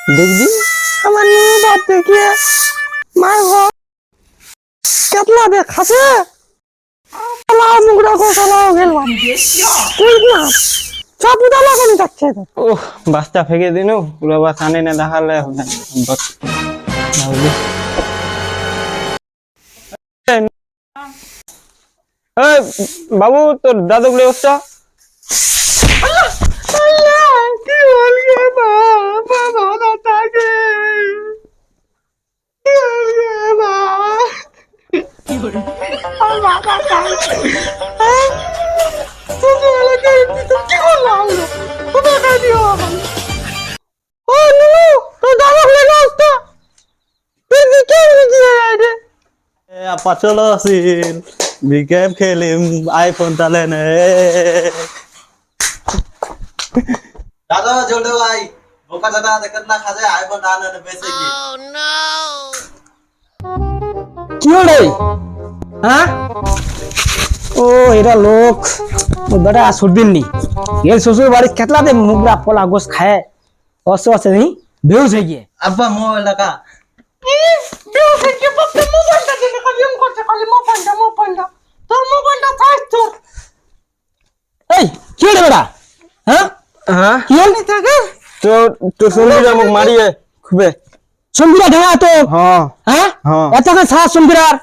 দেখবি আমার নিয়ে বাদ দেখে মার ঘর কেতলা দেখাছে মুখটা গোসালাও গেলাম না চাপুটা লাগানো যাচ্ছে ও বাসটা ফেঁকে দিন পুরো বাস আনে না দেখালে বাবু তোর দাদু গুলো হচ্ছে apa চলো সিল গেম খেলিম আইফোন তালে নে দাদা জলদি ভাই বোকা দাদা দেখত না খাজে আইফোন দানে নে বেঁচে কি কি হলো হ্যাঁ ও এরা লোক ও বেটা সুরদিন নি এর শ্বশুর বাড়ি কেতলাতে মুগরা পোলা গোস খায় অসে অসে नहीं বেউস হয়ে গিয়ে আব্বা মোবাইল টাকা বেউস হয়ে গিয়ে বাপ মোবাইলটা দিলে খালি এম করতে খালি মোবাইলটা তোর মোবাইলটা চাই তোর এই কি হলো বেটা হ্যাঁ হ্যাঁ কি হলো থাকে তো তো সুন্দরী মুখ মারিয়ে খুবে সুন্দরী ঢাকা তো হ্যাঁ হ্যাঁ এত কা সাহস সুন্দরীর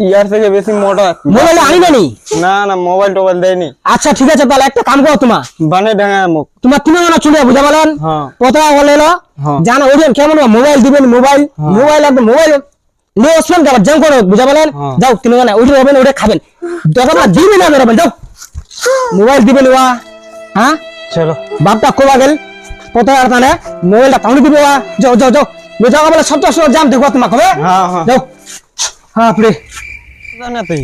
ইয়ার থেকে বেশি মোটা মোবাইল আনিনি না না মোবাইল টোবাইল দেয়নি আচ্ছা ঠিক আছে তাহলে একটা কাম করো তোমা বানে ঢাকা মুখ তোমার তিন জন চলে বুঝা বলেন হ্যাঁ কথা বলেলো জানা ওজন কেমন মোবাইল দিবেন মোবাইল একদম মোবাইল লে ওসমান গাবার জাম করো বুঝা বলেন যাও তিন জন ওইটা হবেন ওইটা খাবেন দোকান না দিবেন না বেরোবেন যাও মোবাইল দিবেন ওয়া হ্যাঁ চলো বাপটা কোবা গেল কথা আর তানে মোবাইলটা তাউনি দিবে ওয়া যাও যাও যাও বুঝা বলে সব জাম দেখো তোমাকে হবে হ্যাঁ হ্যাঁ যাও हाँ अपने ना तो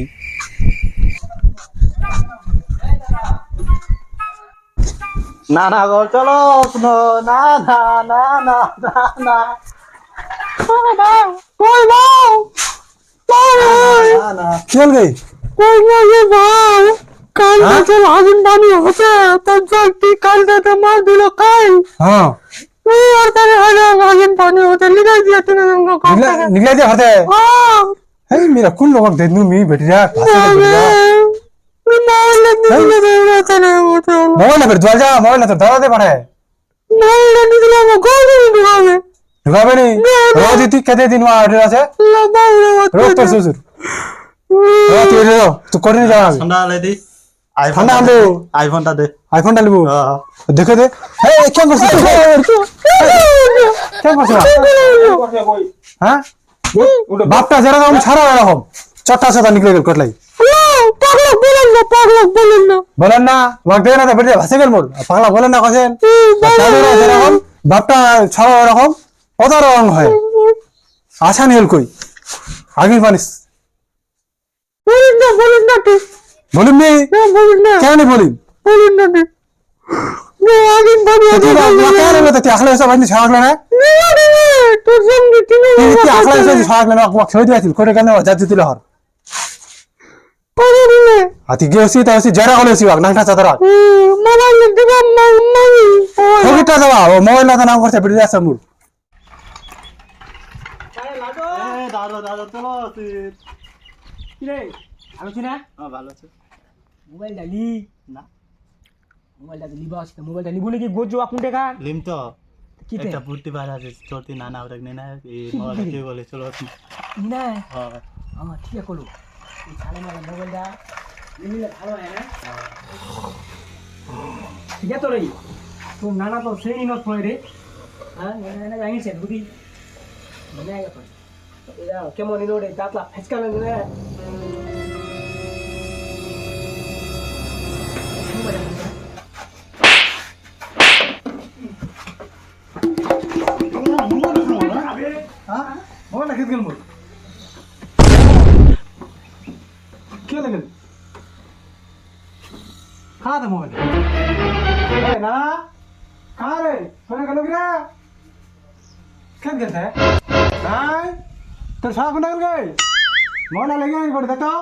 না না গো চলো শুনো না না না না না না कोई बाऊ ना ना चल गई कोई ना ये बाऊ काल में चल आजुन पानी होते तब जाती काल का तो मार दिलो काल हाँ नहीं यार तेरे आजुन पानी होते निकाल दिया तूने हमको निकला दिया हटे हाँ है मेरा कुल लोग दे दूं मी बैठ जा मोबाइल ना फिर द्वार जा मोबाइल ना तो दवा दे पड़े मोबाइल निकला वो गोल नहीं ढुकावे नहीं रोज इतनी कहते दिन वहाँ एड्रेस है रोज पर सुसुर रोज ये लो तू कोड नहीं जाना ठंडा ले दी आईफोन ले आईफोन टा दे आईफोन टा ले वो देखो दे हे क्या कर सकते क्या कर सकते हाँ বাপটা যেরকম ছাড়া এরকম চট্টা চটা নিকলে গেল কটলাই পাগলা বলেন না বলেন না ওয়াক দেনা তো বেরিয়ে ভাসে গেল মোর পাগলা বলেন না কছেন যেরকম বাপটা ছাড়া এরকম কত রং হয় আসান হেল কই আগির পানিস বলেন না তো বলুন নি বলেন না কেন বলিন বলেন না আগিন ভাবি কেন বলতে তুই আসলে সব বানি ছাড়া না তোর সঙ্গে তুমি তুই আসলে সব ছাড়া না আমাকে ছেড়ে দিয়েছিল করে কেন জাতি দিল হর পারে হাতি গেছি তো আসি জড়া হলো সিবাক নাংটা চাদরা মোবাইল দিবা মাই ছবিটা দাও ও মোবাইল না নাম করতে বেরিয়ে আসে মুর দাদা দাদা চলো কি রে ভালো আছিস না হ্যাঁ ভালো আছে মোবাইল ডালি না মোবাইলটা লিবা আছে মোবাইলটা নিবলে কি গোজো আপনি দেখা লিম তো কি একটা বুদ্ধি বার আছে চলতি নানা ওটা নেনা এই মোবাইল কি বলে চলো না হ্যাঁ আমার ঠিক আছে এই ছালে মালা মোবাইলটা নিলে ভালো হয় না ঠিক আছে রে তো নানা তো সেই নিমত পড়ে রে হ্যাঁ নানা জানিস বুদ্ধি মনে আগে পড়ে এটা কেমন নিলোড়ে দাঁতলা ফেসকানো নিলে मोबाइल रख दिल मोर क्या लगल कहाँ था मोबाइल अरे ना कहाँ रे मैंने गलो गिरा क्या कहता है नहीं तो साफ ना कर गए मोबाइल लेके नहीं पड़ता तो